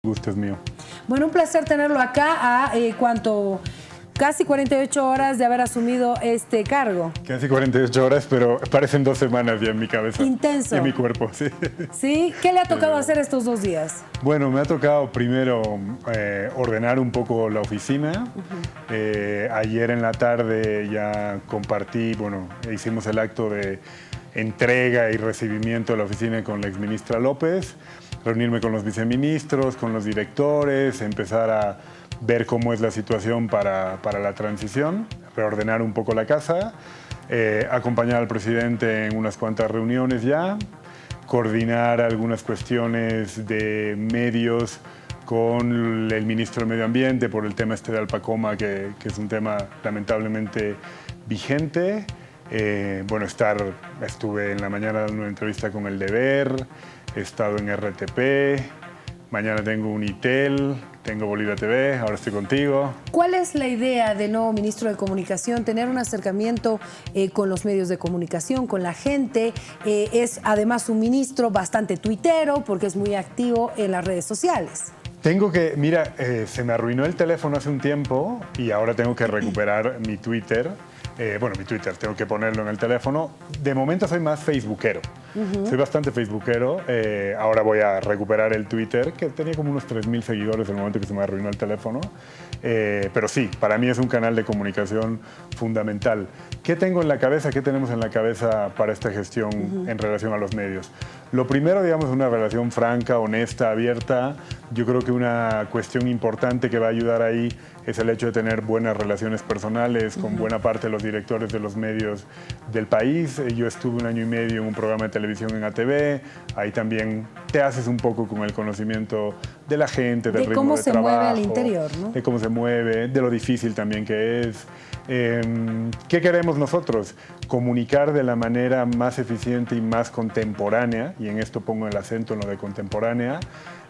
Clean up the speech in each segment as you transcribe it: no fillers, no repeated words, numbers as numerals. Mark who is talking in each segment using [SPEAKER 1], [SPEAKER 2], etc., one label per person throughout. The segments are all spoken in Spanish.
[SPEAKER 1] Gusto es mío.
[SPEAKER 2] Bueno, un placer tenerlo acá a casi 48 horas de haber asumido este cargo.
[SPEAKER 1] Casi 48 horas, pero parecen 2 semanas ya en mi cabeza.
[SPEAKER 2] Intenso.
[SPEAKER 1] Y en mi cuerpo, sí.
[SPEAKER 2] ¿Sí? ¿Qué le ha tocado hacer estos 2 días?
[SPEAKER 1] Bueno, me ha tocado primero ordenar un poco la oficina. Ayer en la tarde ya compartí, hicimos el acto de entrega y recibimiento de la oficina con la exministra López, reunirme con los viceministros, con los directores, empezar a ver cómo es la situación para la transición, reordenar un poco la casa, acompañar al presidente en unas cuantas reuniones ya, coordinar algunas cuestiones de medios con el ministro de Medio Ambiente por el tema de Alpacoma, que es un tema lamentablemente vigente. Estuve en la mañana dando una entrevista con El Deber, he estado en RTP, mañana tengo Unitel, tengo Bolivia TV, ahora estoy contigo.
[SPEAKER 2] ¿Cuál es la idea del nuevo ministro de Comunicación? Tener un acercamiento con los medios de comunicación, con la gente. Es además un ministro bastante tuitero porque es muy activo en las redes sociales.
[SPEAKER 1] Se me arruinó el teléfono hace un tiempo y ahora tengo que recuperar mi Twitter. Mi Twitter, tengo que ponerlo en el teléfono. De momento soy más facebookero. Soy bastante facebookero. Ahora voy a recuperar el Twitter, que tenía como unos 3.000 seguidores en el momento que se me arruinó el teléfono. Pero sí, para mí es un canal de comunicación fundamental. ¿Qué tengo en la cabeza? ¿Qué tenemos en la cabeza para esta gestión en relación a los medios? Lo primero, digamos, una relación franca, honesta, abierta. Yo creo que una cuestión importante que va a ayudar ahí es el hecho de tener buenas relaciones personales con buena parte de los directores de los medios del país. Yo estuve 1 año y medio en un programa de televisión en ATV. Ahí también te haces un poco con el conocimiento de la gente, del ritmo de trabajo. De cómo se mueve al interior, ¿no? De cómo se mueve, de lo difícil también que es. ¿Qué queremos nosotros? Comunicar de la manera más eficiente y más contemporánea, y en esto pongo el acento en lo de contemporánea,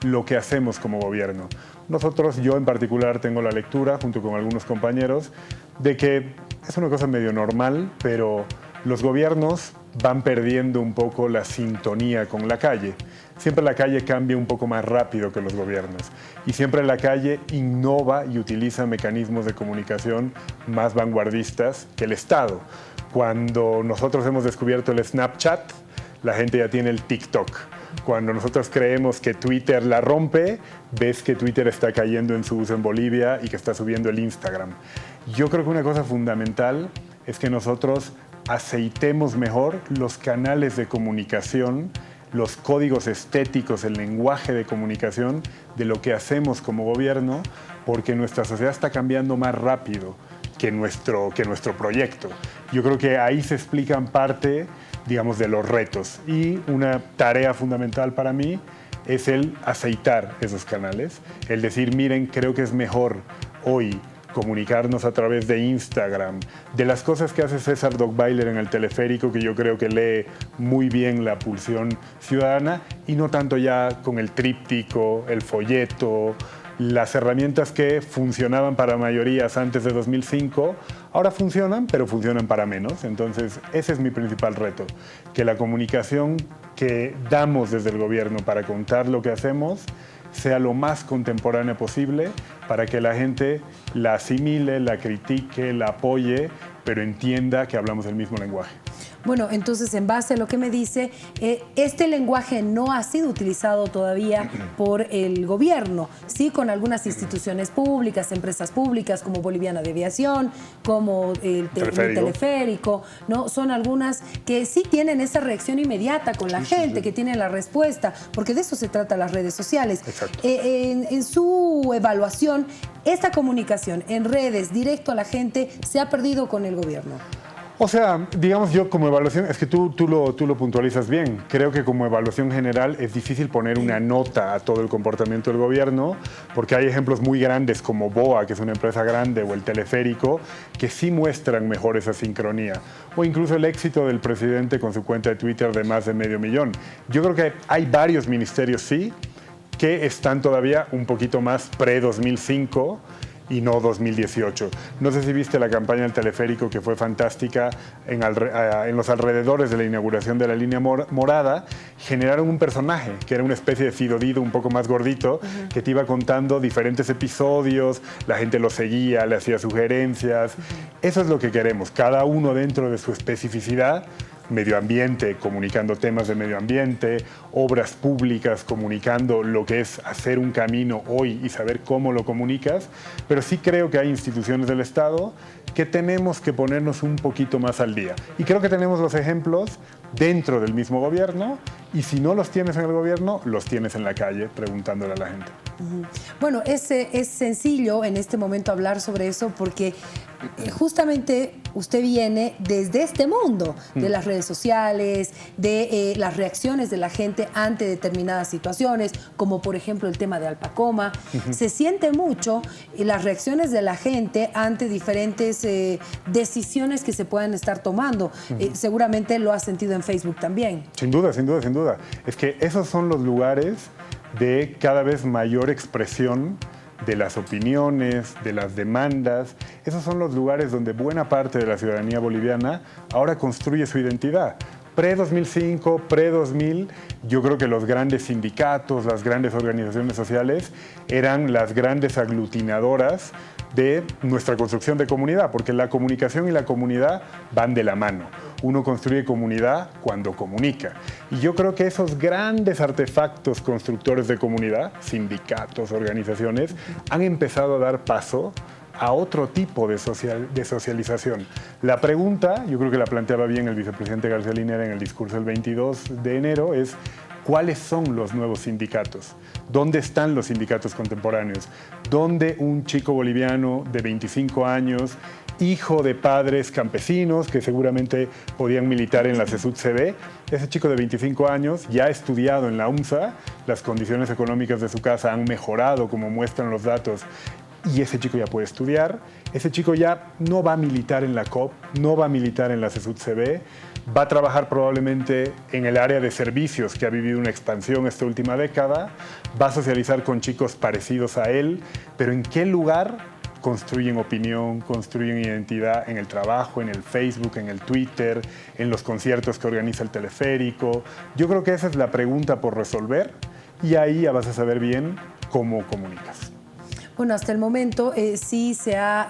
[SPEAKER 1] lo que hacemos como gobierno. Nosotros, yo en particular, tengo la lectura, junto con algunos compañeros, de que es una cosa medio normal, pero los gobiernos van perdiendo un poco la sintonía con la calle. Siempre la calle cambia un poco más rápido que los gobiernos y siempre la calle innova y utiliza mecanismos de comunicación más vanguardistas que el Estado. Cuando nosotros hemos descubierto el Snapchat, la gente ya tiene el TikTok. Cuando nosotros creemos que Twitter la rompe, ves que Twitter está cayendo en su uso en Bolivia y que está subiendo el Instagram. Yo creo que una cosa fundamental es que nosotros aceitemos mejor los canales de comunicación, los códigos estéticos, el lenguaje de comunicación de lo que hacemos como gobierno, porque nuestra sociedad está cambiando más rápido que nuestro proyecto. Yo creo que ahí se explican parte, digamos, de los retos. Y una tarea fundamental para mí es el aceitar esos canales, el decir, miren, creo que es mejor hoy comunicarnos a través de Instagram, de las cosas que hace César Dockweiler en el teleférico, que yo creo que lee muy bien la pulsión ciudadana, y no tanto ya con el tríptico, el folleto, las herramientas que funcionaban para mayorías antes de 2005, ahora funcionan, pero funcionan para menos. Entonces, ese es mi principal reto, que la comunicación que damos desde el gobierno para contar lo que hacemos sea lo más contemporánea posible para que la gente la asimile, la critique, la apoye, pero entienda que hablamos el mismo lenguaje.
[SPEAKER 2] Bueno, entonces, en base a lo que me dice, este lenguaje no ha sido utilizado todavía por el gobierno, sí, con algunas instituciones públicas, empresas públicas como Boliviana de Aviación, como el teleférico, ¿no? Son algunas que sí tienen esa reacción inmediata con la gente, que tienen la respuesta, porque de eso se trata las redes sociales.
[SPEAKER 1] Exacto.
[SPEAKER 2] En su evaluación, esta comunicación en redes, directo a la gente, se ha perdido con el gobierno.
[SPEAKER 1] O sea, digamos, yo como evaluación, es que tú lo puntualizas bien. Creo que como evaluación general es difícil poner una nota a todo el comportamiento del gobierno, porque hay ejemplos muy grandes como BOA, que es una empresa grande, o el teleférico, que sí muestran mejor esa sincronía. O incluso el éxito del presidente con su cuenta de Twitter de más de 500.000. Yo creo que hay varios ministerios, sí, que están todavía un poquito más pre-2005, y no 2018. No sé si viste la campaña del teleférico, que fue fantástica en los alrededores de la inauguración de la línea morada. Generaron un personaje que era una especie de Fido Dido un poco más gordito, que te iba contando diferentes episodios, la gente lo seguía, le hacía sugerencias. Eso es lo que queremos, cada uno dentro de su especificidad. Medio ambiente, comunicando temas de medio ambiente, obras públicas, comunicando lo que es hacer un camino hoy y saber cómo lo comunicas, pero sí creo que hay instituciones del Estado que tenemos que ponernos un poquito más al día. Y creo que tenemos los ejemplos dentro del mismo gobierno, y si no los tienes en el gobierno, los tienes en la calle preguntándole a la gente.
[SPEAKER 2] Bueno, es sencillo en este momento hablar sobre eso porque justamente usted viene desde este mundo de las redes sociales, de las reacciones de la gente ante determinadas situaciones, como por ejemplo el tema de Alpacoma. Se siente mucho las reacciones de la gente ante diferentes decisiones que se puedan estar tomando. Seguramente lo ha sentido en Facebook también.
[SPEAKER 1] Sin duda, sin duda, sin duda. Es que esos son los lugares de cada vez mayor expresión de las opiniones, de las demandas. Esos son los lugares donde buena parte de la ciudadanía boliviana ahora construye su identidad. Pre-2005, pre-2000, yo creo que los grandes sindicatos, las grandes organizaciones sociales eran las grandes aglutinadoras de nuestra construcción de comunidad, porque la comunicación y la comunidad van de la mano. Uno construye comunidad cuando comunica. Y yo creo que esos grandes artefactos constructores de comunidad, sindicatos, organizaciones, han empezado a dar paso a otro tipo de socialización. La pregunta, yo creo que la planteaba bien el vicepresidente García Linera en el discurso del 22 de enero, es ¿cuáles son los nuevos sindicatos? ¿Dónde están los sindicatos contemporáneos? ¿Dónde un chico boliviano de 25 años, hijo de padres campesinos que seguramente podían militar en la CESUD-CB, ese chico de 25 años ya ha estudiado en la UMSA, las condiciones económicas de su casa han mejorado como muestran los datos, y ese chico ya puede estudiar, ese chico ya no va a militar en la COP, no va a militar en la CESUD-CB, va a trabajar probablemente en el área de servicios que ha vivido una expansión esta última década, va a socializar con chicos parecidos a él, pero ¿en qué lugar construyen opinión, construyen identidad? En el trabajo, en el Facebook, en el Twitter, en los conciertos que organiza el teleférico. Yo creo que esa es la pregunta por resolver y ahí ya vas a saber bien cómo comunicas.
[SPEAKER 2] Bueno, hasta el momento sí se ha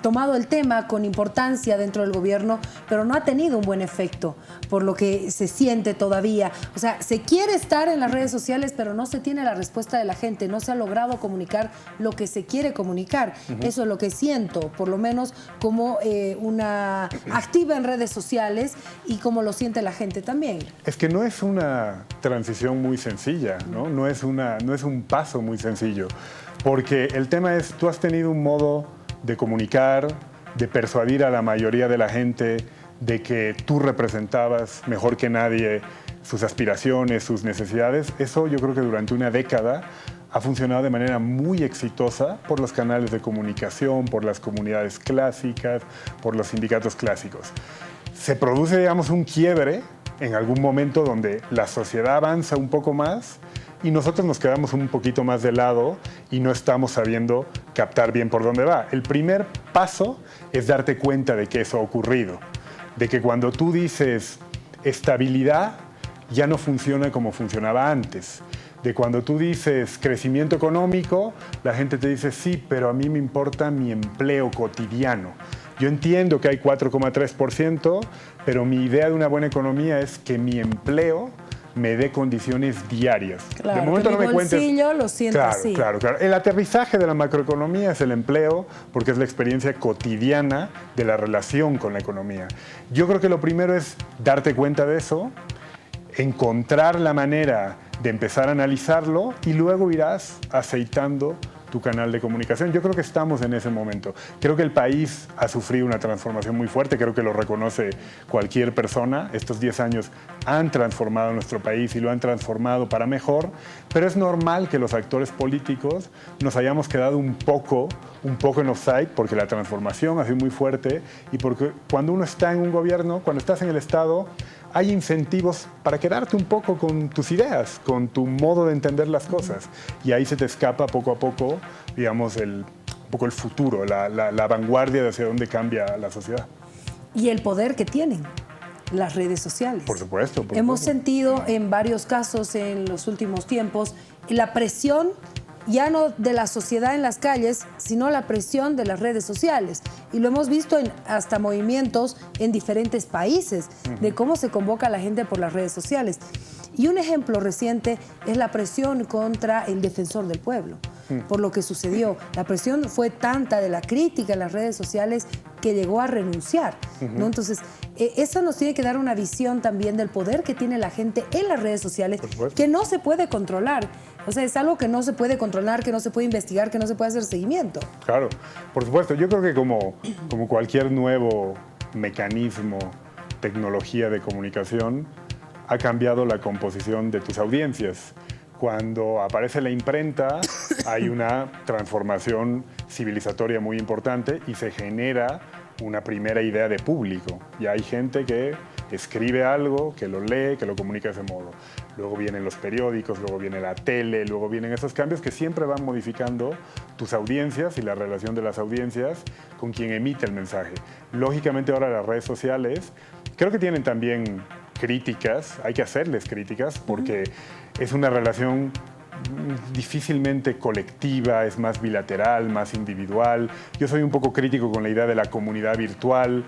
[SPEAKER 2] tomado el tema con importancia dentro del gobierno, pero no ha tenido un buen efecto, por lo que se siente todavía. O sea, se quiere estar en las redes sociales, pero no se tiene la respuesta de la gente, no se ha logrado comunicar lo que se quiere comunicar. Eso es lo que siento, por lo menos como una activa en redes sociales y como lo siente la gente también.
[SPEAKER 1] Es que no es una transición muy sencilla, ¿no? No es un paso muy sencillo, porque el tema es, tú has tenido un modo de comunicar, de persuadir a la mayoría de la gente de que tú representabas mejor que nadie sus aspiraciones, sus necesidades. Eso yo creo que durante una década ha funcionado de manera muy exitosa por los canales de comunicación, por las comunidades clásicas, por los sindicatos clásicos. Se produce, digamos, un quiebre en algún momento donde la sociedad avanza un poco más y nosotros nos quedamos un poquito más de lado y no estamos sabiendo captar bien por dónde va. El primer paso es darte cuenta de que eso ha ocurrido, de que cuando tú dices estabilidad, ya no funciona como funcionaba antes. De cuando tú dices crecimiento económico, la gente te dice sí, pero a mí me importa mi empleo cotidiano. Yo entiendo que hay 4,3%, pero mi idea de una buena economía es que mi empleo me dé condiciones diarias.
[SPEAKER 2] Claro,
[SPEAKER 1] de momento
[SPEAKER 2] que
[SPEAKER 1] no me
[SPEAKER 2] mi bolsillo lo siento así.
[SPEAKER 1] Claro. El aterrizaje de la macroeconomía es el empleo, porque es la experiencia cotidiana de la relación con la economía. Yo creo que lo primero es darte cuenta de eso, encontrar la manera de empezar a analizarlo y luego irás aceitando tu canal de comunicación. Yo creo que estamos en ese momento. Creo que el país ha sufrido una transformación muy fuerte, creo que lo reconoce cualquier persona. Estos 10 años han transformado nuestro país y lo han transformado para mejor, pero es normal que los actores políticos nos hayamos quedado un poco en offside, porque la transformación ha sido muy fuerte y porque cuando uno está en un gobierno, cuando estás en el Estado, hay incentivos para quedarte un poco con tus ideas, con tu modo de entender las cosas. Y ahí se te escapa poco a poco, digamos, un poco el futuro, la vanguardia de hacia dónde cambia la sociedad.
[SPEAKER 2] Y el poder que tienen las redes sociales.
[SPEAKER 1] Por supuesto.
[SPEAKER 2] Hemos sentido en varios casos en los últimos tiempos la presión ya no de la sociedad en las calles, sino la presión de las redes sociales. Y lo hemos visto en hasta movimientos en diferentes países, de cómo se convoca a la gente por las redes sociales. Y un ejemplo reciente es la presión contra el defensor del pueblo, por lo que sucedió. La presión fue tanta de la crítica en las redes sociales que llegó a renunciar, ¿no? Entonces, eso nos tiene que dar una visión también del poder que tiene la gente en las redes sociales, que no se puede controlar. O sea, es algo que no se puede controlar, que no se puede investigar, que no se puede hacer seguimiento.
[SPEAKER 1] Claro, por supuesto. Yo creo que como cualquier nuevo mecanismo, tecnología de comunicación, ha cambiado la composición de tus audiencias. Cuando aparece la imprenta, hay una transformación civilizatoria muy importante y se genera una primera idea de público. Ya hay gente que escribe algo, que lo lee, que lo comunica de ese modo. Luego vienen los periódicos, luego viene la tele, luego vienen esos cambios que siempre van modificando tus audiencias y la relación de las audiencias con quien emite el mensaje. Lógicamente ahora las redes sociales creo que tienen también críticas, hay que hacerles críticas porque es una relación difícilmente colectiva, es más bilateral, más individual. Yo soy un poco crítico con la idea de la comunidad virtual.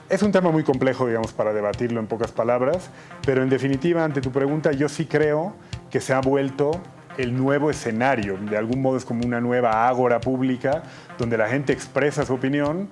[SPEAKER 1] Es un tema muy complejo, digamos, para debatirlo en pocas palabras, pero en definitiva, ante tu pregunta, yo sí creo que se ha vuelto el nuevo escenario. De algún modo es como una nueva ágora pública donde la gente expresa su opinión.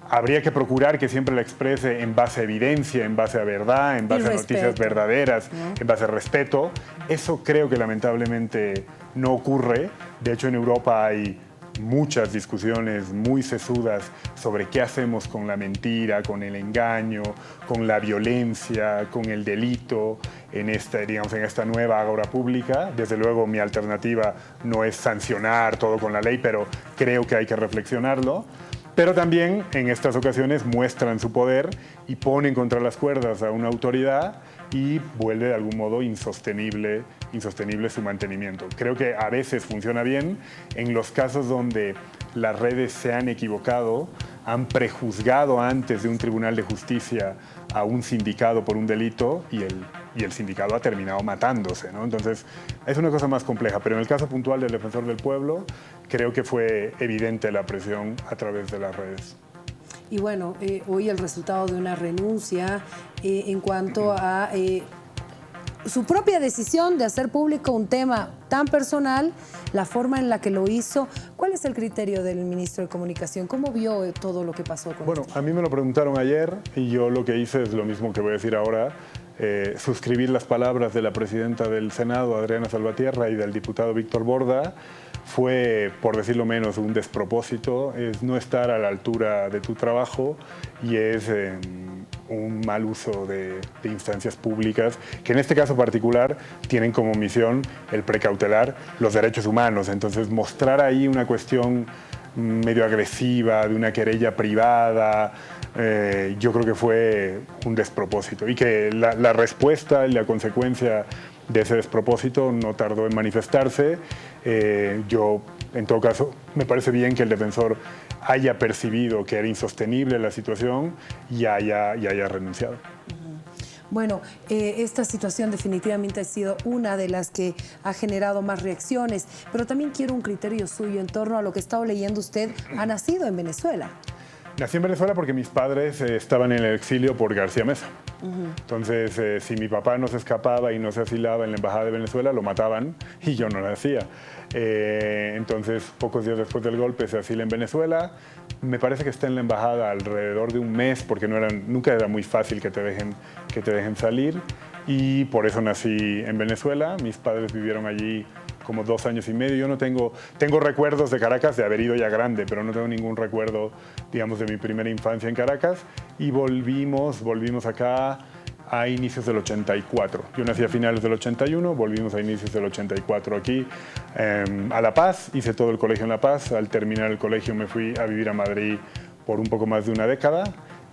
[SPEAKER 1] Habría que procurar que siempre la exprese en base a evidencia, en base a verdad, en base a noticias verdaderas, en base a respeto. Eso creo que lamentablemente no ocurre. De hecho, en Europa hay muchas discusiones muy sesudas sobre qué hacemos con la mentira, con el engaño, con la violencia, con el delito en esta nueva ágora pública. Desde luego mi alternativa no es sancionar todo con la ley, pero creo que hay que reflexionarlo. Pero también en estas ocasiones muestran su poder y ponen contra las cuerdas a una autoridad y vuelve de algún modo insostenible su mantenimiento. Creo que a veces funciona bien en los casos donde las redes se han equivocado, han prejuzgado antes de un tribunal de justicia a un sindicado por un delito y el sindicado ha terminado matándose, ¿no? Entonces es una cosa más compleja, pero en el caso puntual del defensor del pueblo creo que fue evidente la presión a través de las redes.
[SPEAKER 2] Y bueno, hoy el resultado de una renuncia en cuanto a su propia decisión de hacer público un tema tan personal, la forma en la que lo hizo. ¿Cuál es el criterio del ministro de Comunicación? ¿Cómo vio todo lo que pasó con
[SPEAKER 1] Bueno, a mí me lo preguntaron ayer y yo lo que hice es lo mismo que voy a decir ahora. Suscribir las palabras de la presidenta del Senado, Adriana Salvatierra, y del diputado Víctor Borda. Fue, por decirlo menos, un despropósito, es no estar a la altura de tu trabajo y es un mal uso de instancias públicas, que en este caso particular tienen como misión el precautelar los derechos humanos. Entonces, mostrar ahí una cuestión medio agresiva, de una querella privada, yo creo que fue un despropósito y que la respuesta y la consecuencia de ese despropósito no tardó en manifestarse. Yo, en todo caso, me parece bien que el defensor haya percibido que era insostenible la situación y haya renunciado.
[SPEAKER 2] Bueno, esta situación definitivamente ha sido una de las que ha generado más reacciones, pero también quiero un criterio suyo en torno a lo que he estado leyendo. Usted ha nacido en Venezuela.
[SPEAKER 1] Nací en Venezuela porque mis padres estaban en el exilio por García Meza. Entonces, si mi papá no se escapaba y no se asilaba en la Embajada de Venezuela, lo mataban y yo no lo hacía. Entonces, pocos días después del golpe se asila en Venezuela. Me parece que está en la embajada alrededor de un mes porque nunca era muy fácil que te dejen salir y por eso nací en Venezuela. Mis padres vivieron allí como 2 años y medio. Yo no tengo recuerdos de Caracas, de haber ido ya grande, pero no tengo ningún recuerdo, digamos, de mi primera infancia en Caracas. Y volvimos acá a inicios del 84. Yo nací a finales del 81, volvimos a inicios del 84 aquí a La Paz. Hice todo el colegio en La Paz. Al terminar el colegio me fui a vivir a Madrid por un poco más de una década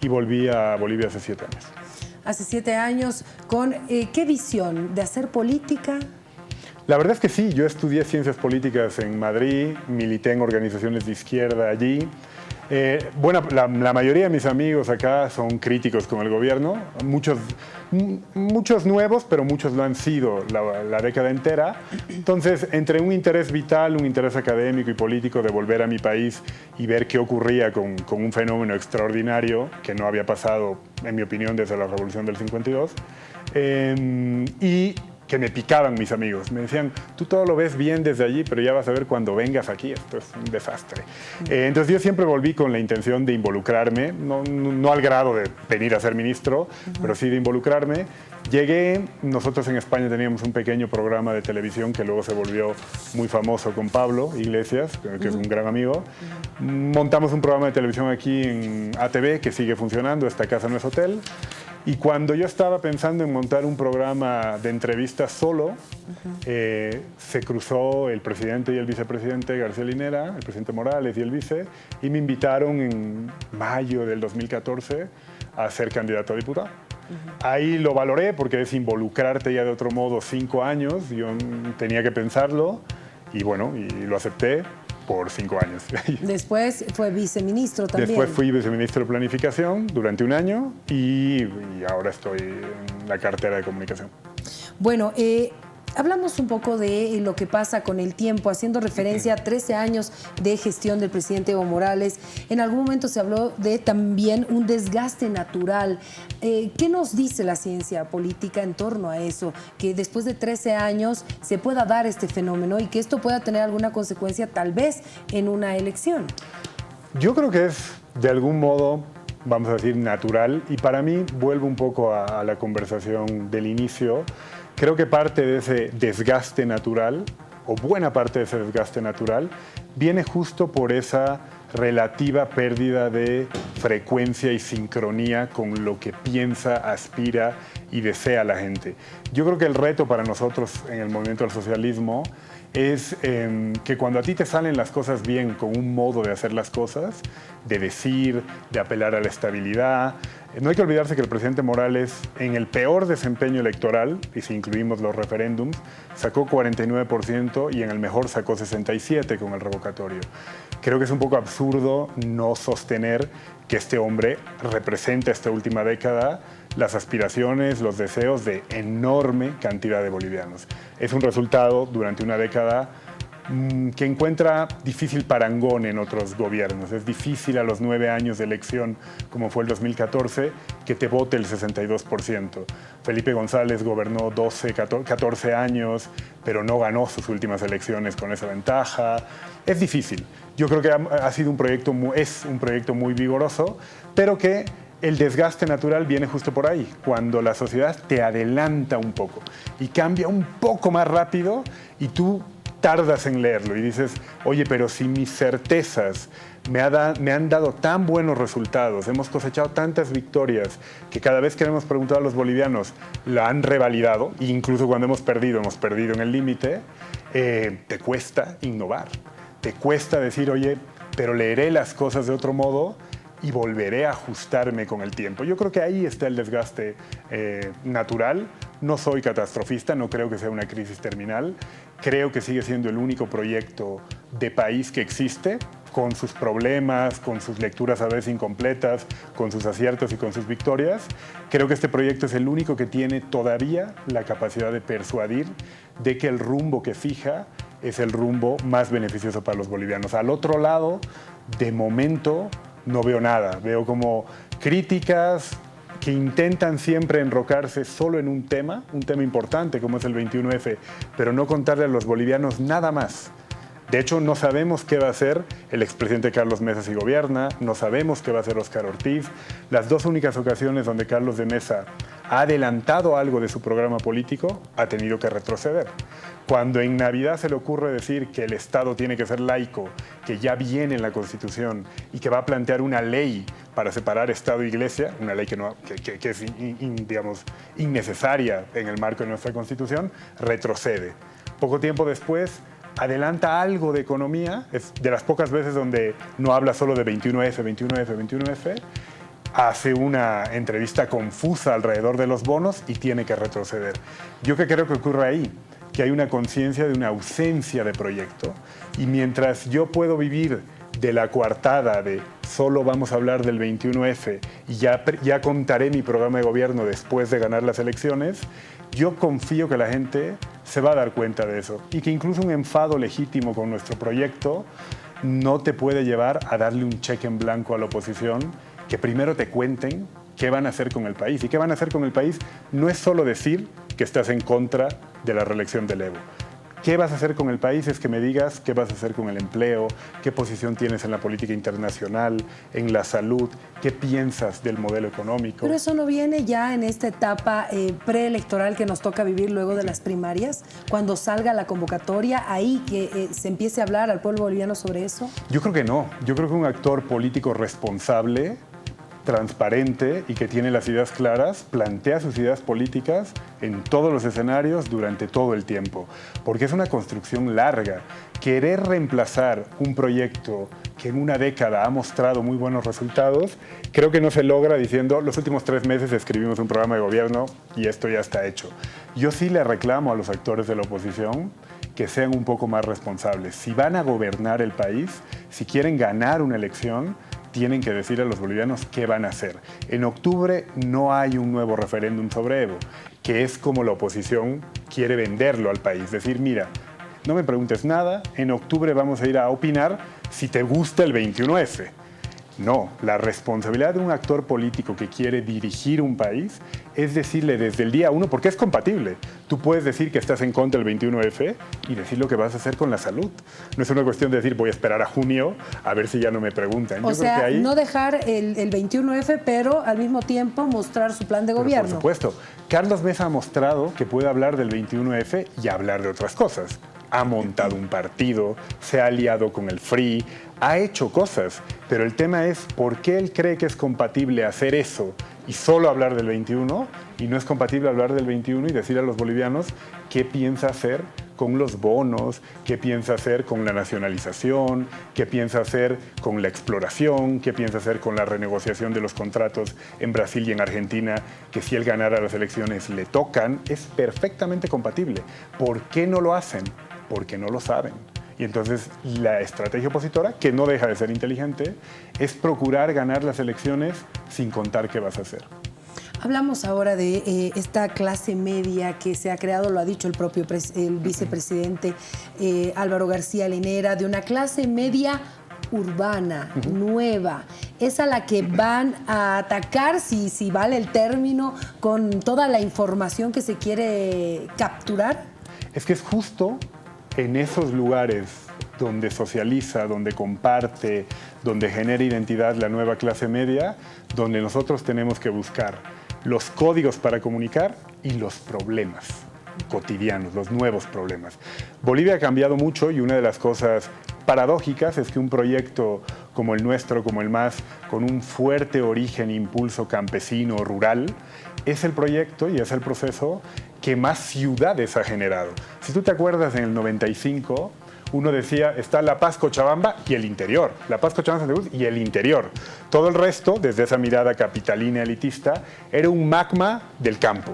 [SPEAKER 1] y volví a Bolivia hace 7 años.
[SPEAKER 2] Hace 7 años, ¿con qué visión? ¿De hacer política?
[SPEAKER 1] La verdad es que sí, yo estudié ciencias políticas en Madrid, milité en organizaciones de izquierda allí. Bueno, la mayoría de mis amigos acá son críticos con el gobierno, muchos nuevos, pero muchos lo han sido la década entera. Entonces, entre un interés vital, un interés académico y político de volver a mi país y ver qué ocurría con un fenómeno extraordinario que no había pasado, en mi opinión, desde la Revolución del 52, y que me picaban mis amigos. Me decían, tú todo lo ves bien desde allí, pero ya vas a ver cuando vengas aquí, esto es un desastre. Entonces yo siempre volví con la intención de involucrarme, no al grado de venir a ser ministro, pero sí de involucrarme. Llegué, nosotros en España teníamos un pequeño programa de televisión que luego se volvió muy famoso con Pablo Iglesias, que es un gran amigo. Montamos un programa de televisión aquí en ATV que sigue funcionando, Esta Casa No Es Hotel. Y cuando yo estaba pensando en montar un programa de entrevistas solo, se cruzó el presidente y el vicepresidente García Linera, el presidente Morales y el vice, y me invitaron en mayo del 2014 a ser candidato a diputado. Ahí lo valoré porque es involucrarte ya de otro modo 5 años, yo tenía que pensarlo y bueno, y lo acepté por 5 años.
[SPEAKER 2] Después fue viceministro también.
[SPEAKER 1] Después fui viceministro de Planificación durante 1 año y ahora estoy en la cartera de Comunicación.
[SPEAKER 2] Bueno, hablamos un poco de lo que pasa con el tiempo, haciendo referencia a 13 años de gestión del presidente Evo Morales. En algún momento se habló de también un desgaste natural. ¿Qué nos dice la ciencia política en torno a eso? Que después de 13 años se pueda dar este fenómeno y que esto pueda tener alguna consecuencia tal vez en una elección.
[SPEAKER 1] Yo creo que es de algún modo, vamos a decir, natural, y para mí, vuelvo un poco a la conversación del inicio. Creo que parte de ese desgaste natural, o buena parte de ese desgaste natural, viene justo por esa relativa pérdida de frecuencia y sincronía con lo que piensa, aspira y desea la gente. Yo creo que el reto para nosotros en el movimiento del socialismo es que cuando a ti te salen las cosas bien con un modo de hacer las cosas, de decir, de apelar a la estabilidad. No hay que olvidarse que el presidente Morales, en el peor desempeño electoral, y si incluimos los referéndums, sacó 49% y en el mejor sacó 67% con el revocatorio. Creo que es un poco absurdo no sostener que este hombre representa esta última década las aspiraciones, los deseos de enorme cantidad de bolivianos. Es un resultado durante una década que encuentra difícil parangón en otros gobiernos. Es difícil a los 9 años de elección, como fue el 2014, que te vote el 62%. Felipe González gobernó 14 años, pero no ganó sus últimas elecciones con esa ventaja. Es difícil. Yo creo que ha sido es un proyecto muy vigoroso, pero que el desgaste natural viene justo por ahí, cuando la sociedad te adelanta un poco y cambia un poco más rápido y tú tardas en leerlo y dices, oye, pero si mis certezas me han dado tan buenos resultados, hemos cosechado tantas victorias que cada vez que le hemos preguntado a los bolivianos la han revalidado, e incluso cuando hemos perdido en el límite, te cuesta innovar, te cuesta decir, oye, pero leeré las cosas de otro modo y volveré a ajustarme con el tiempo. Yo creo que ahí está el desgaste natural. No soy catastrofista, no creo que sea una crisis terminal. Creo que sigue siendo el único proyecto de país que existe, con sus problemas, con sus lecturas a veces incompletas, con sus aciertos y con sus victorias. Creo que este proyecto es el único que tiene todavía la capacidad de persuadir de que el rumbo que fija es el rumbo más beneficioso para los bolivianos. Al otro lado, de momento, no veo nada. Veo como críticas que intentan siempre enrocarse solo en un tema importante como es el 21F, pero no contarle a los bolivianos nada más. De hecho, no sabemos qué va a hacer el expresidente Carlos Mesa si gobierna, no sabemos qué va a hacer Óscar Ortiz. Las 2 únicas ocasiones donde Carlos de Mesa ha adelantado algo de su programa político, ha tenido que retroceder. Cuando en Navidad se le ocurre decir que el Estado tiene que ser laico, que ya viene en la Constitución y que va a plantear una ley para separar Estado e Iglesia, una ley que es digamos, innecesaria en el marco de nuestra Constitución, retrocede. Poco tiempo después, adelanta algo de economía, es de las pocas veces donde no habla solo de 21F, hace una entrevista confusa alrededor de los bonos y tiene que retroceder. ¿Yo qué creo que ocurre ahí? que hay una conciencia de una ausencia de proyecto. Y mientras yo puedo vivir de la coartada de solo vamos a hablar del 21F y ya contaré mi programa de gobierno después de ganar las elecciones, yo confío que la gente se va a dar cuenta de eso y que incluso un enfado legítimo con nuestro proyecto no te puede llevar a darle un cheque en blanco a la oposición, que primero te cuenten qué van a hacer con el país. Y qué van a hacer con el país no es solo decir que estás en contra de la reelección del Evo. ¿Qué vas a hacer con el país? Es que me digas qué vas a hacer con el empleo, qué posición tienes en la política internacional, en la salud, qué piensas del modelo económico.
[SPEAKER 2] Pero eso no viene ya en esta etapa preelectoral que nos toca vivir luego de las primarias, cuando salga la convocatoria, ahí que se empiece a hablar al pueblo boliviano sobre eso.
[SPEAKER 1] Yo creo que no. Yo creo que un actor político responsable, transparente y que tiene las ideas claras, plantea sus ideas políticas en todos los escenarios durante todo el tiempo, porque es una construcción larga. Querer reemplazar un proyecto que en una década ha mostrado muy buenos resultados, creo que no se logra diciendo los últimos 3 meses escribimos un programa de gobierno y esto ya está hecho. Yo sí le reclamo a los actores de la oposición que sean un poco más responsables. Si van a gobernar el país, si quieren ganar una elección, tienen que decir a los bolivianos qué van a hacer. En octubre no hay un nuevo referéndum sobre Evo, que es como la oposición quiere venderlo al país. Decir, mira, no me preguntes nada, en octubre vamos a ir a opinar si te gusta el 21F. No, la responsabilidad de un actor político que quiere dirigir un país es decirle desde el día 1, porque es compatible. Tú puedes decir que estás en contra del 21F y decir lo que vas a hacer con la salud. No es una cuestión de decir voy a esperar a junio a ver si ya no me preguntan.
[SPEAKER 2] O sea, no dejar el 21F, pero al mismo tiempo mostrar su plan de gobierno.
[SPEAKER 1] Por supuesto. Carlos Mesa ha mostrado que puede hablar del 21F y hablar de otras cosas. Ha montado un partido, se ha aliado con el FRI, ha hecho cosas, pero el tema es por qué él cree que es compatible hacer eso y solo hablar del 21 y no es compatible hablar del 21 y decir a los bolivianos qué piensa hacer con los bonos, qué piensa hacer con la nacionalización, qué piensa hacer con la exploración, qué piensa hacer con la renegociación de los contratos en Brasil y en Argentina, que si él ganara las elecciones le tocan, es perfectamente compatible. ¿Por qué no lo hacen? Porque no lo saben. Y entonces la estrategia opositora, que no deja de ser inteligente, es procurar ganar las elecciones sin contar qué vas a hacer.
[SPEAKER 2] Hablamos ahora de esta clase media que se ha creado, lo ha dicho el propio el vicepresidente Álvaro García Linera, de una clase media urbana, nueva. Es a la que van a atacar, si vale el término, con toda la información que se quiere capturar.
[SPEAKER 1] Es que es justo en esos lugares donde socializa, donde comparte, donde genera identidad la nueva clase media, donde nosotros tenemos que buscar los códigos para comunicar y los problemas cotidianos, los nuevos problemas. Bolivia ha cambiado mucho y una de las cosas paradójicas es que un proyecto como el nuestro, como el MAS, con un fuerte origen e impulso campesino, rural, es el proyecto y es el proceso que más ciudades ha generado. Si tú te acuerdas, en el 95, uno decía, está La Paz, Cochabamba y el interior. La Paz, Cochabamba, Santa Cruz y el interior. Todo el resto, desde esa mirada capitalina elitista, era un magma del campo.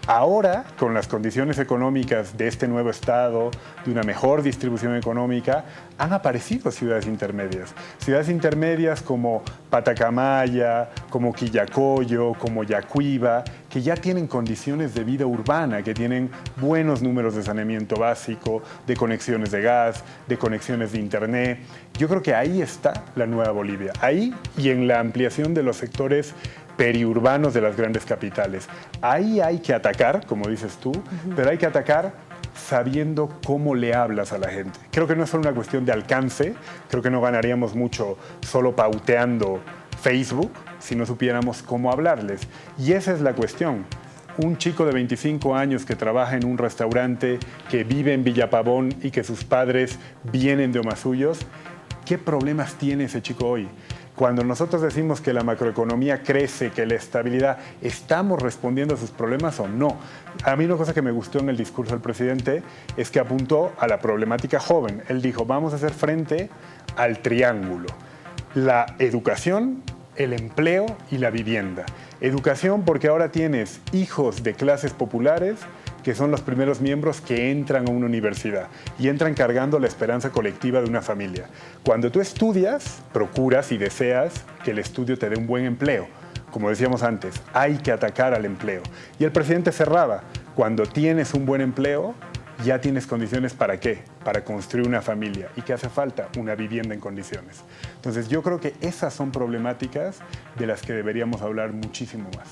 [SPEAKER 1] Ahora, con las condiciones económicas de este nuevo Estado, de una mejor distribución económica, han aparecido ciudades intermedias. Ciudades intermedias como Patacamaya, como Quillacollo, como Yacuiba, que ya tienen condiciones de vida urbana, que tienen buenos números de saneamiento básico, de conexiones de gas, de conexiones de internet. Yo creo que ahí está la nueva Bolivia. Ahí y en la ampliación de los sectores periurbanos de las grandes capitales. Ahí hay que atacar, como dices tú, pero hay que atacar sabiendo cómo le hablas a la gente. Creo que no es solo una cuestión de alcance, creo que no ganaríamos mucho solo pauteando Facebook si no supiéramos cómo hablarles. Y esa es la cuestión. Un chico de 25 años que trabaja en un restaurante, que vive en Villapavón y que sus padres vienen de Omasuyos, ¿qué problemas tiene ese chico hoy? Cuando nosotros decimos que la macroeconomía crece, que la estabilidad, ¿estamos respondiendo a sus problemas o no? A mí una cosa que me gustó en el discurso del presidente es que apuntó a la problemática joven. Él dijo, vamos a hacer frente al triángulo: la educación, el empleo y la vivienda. Educación porque ahora tienes hijos de clases populares que son los primeros miembros que entran a una universidad y entran cargando la esperanza colectiva de una familia. Cuando tú estudias, procuras y deseas que el estudio te dé un buen empleo. Como decíamos antes, hay que atacar al empleo. Y el presidente cerraba, cuando tienes un buen empleo, ya tienes condiciones ¿para qué? Para construir una familia. ¿Y qué hace falta? Una vivienda en condiciones. Entonces yo creo que esas son problemáticas de las que deberíamos hablar muchísimo más.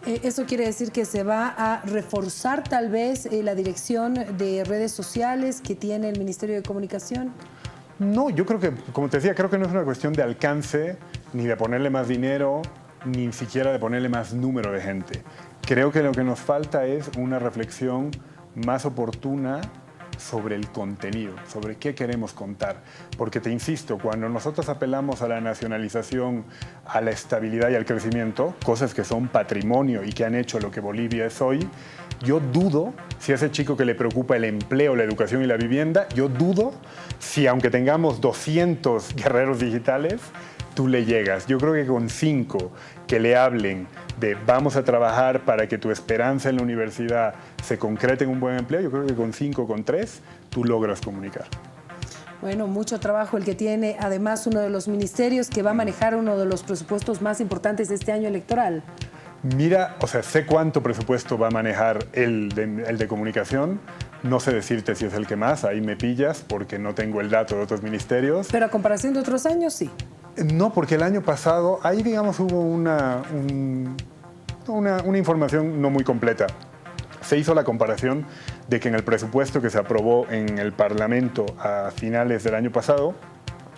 [SPEAKER 2] ¿Eso quiere decir que se va a reforzar tal vez la dirección de redes sociales que tiene el Ministerio de Comunicación?
[SPEAKER 1] No, yo creo que, como te decía, creo que no es una cuestión de alcance, ni de ponerle más dinero, ni siquiera de ponerle más número de gente. Creo que lo que nos falta es una reflexión más oportuna sobre el contenido, sobre qué queremos contar. Porque te insisto, cuando nosotros apelamos a la nacionalización, a la estabilidad y al crecimiento, cosas que son patrimonio y que han hecho lo que Bolivia es hoy, yo dudo si a ese chico que le preocupa el empleo, la educación y la vivienda, yo dudo si aunque tengamos 200 guerreros digitales, tú le llegas. Yo creo que con 5 que le hablen de vamos a trabajar para que tu esperanza en la universidad se concrete en un buen empleo, yo creo que con 5 o con 3 tú logras comunicar.
[SPEAKER 2] Bueno, mucho trabajo el que tiene además uno de los ministerios que va a manejar uno de los presupuestos más importantes de este año electoral.
[SPEAKER 1] Mira, o sea, sé cuánto presupuesto va a manejar el de comunicación. No sé decirte si es el que más, ahí me pillas porque no tengo el dato de otros ministerios.
[SPEAKER 2] Pero a comparación de otros años, sí.
[SPEAKER 1] No, porque el año pasado, ahí digamos hubo una información no muy completa. Se hizo la comparación de que en el presupuesto que se aprobó en el Parlamento a finales del año pasado,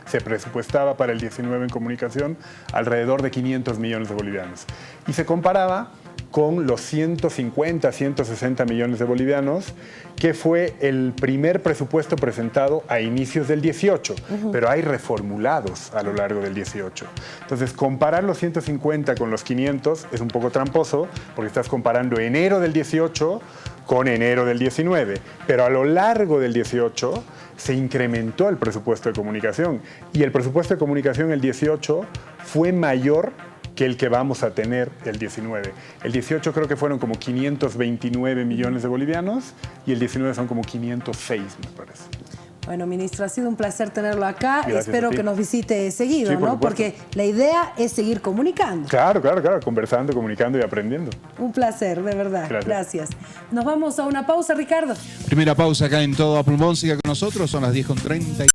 [SPEAKER 1] se presupuestaba para el 19 en comunicación alrededor de 500 millones de bolivianos. Y se comparaba con los 150, 160 millones de bolivianos, que fue el primer presupuesto presentado a inicios del 18, pero hay reformulados a lo largo del 18. Entonces, comparar los 150 con los 500 es un poco tramposo, porque estás comparando enero del 18 con enero del 19, pero a lo largo del 18 se incrementó el presupuesto de comunicación, y el presupuesto de comunicación el 18 fue mayor que el que vamos a tener el 19. El 18 creo que fueron como 529 millones de bolivianos y el 19 son como 506, me parece.
[SPEAKER 2] Bueno, ministro, ha sido un placer tenerlo acá.
[SPEAKER 1] Gracias.
[SPEAKER 2] Espero que nos visite seguido,
[SPEAKER 1] Sí, por
[SPEAKER 2] ¿no?
[SPEAKER 1] supuesto.
[SPEAKER 2] Porque la idea es seguir comunicando.
[SPEAKER 1] Claro, conversando, comunicando y aprendiendo.
[SPEAKER 2] Un placer, de verdad.
[SPEAKER 1] Gracias.
[SPEAKER 2] Nos vamos a una pausa, Ricardo.
[SPEAKER 3] Primera pausa acá en Todo a Pulmón. Siga con nosotros, son las 10:30.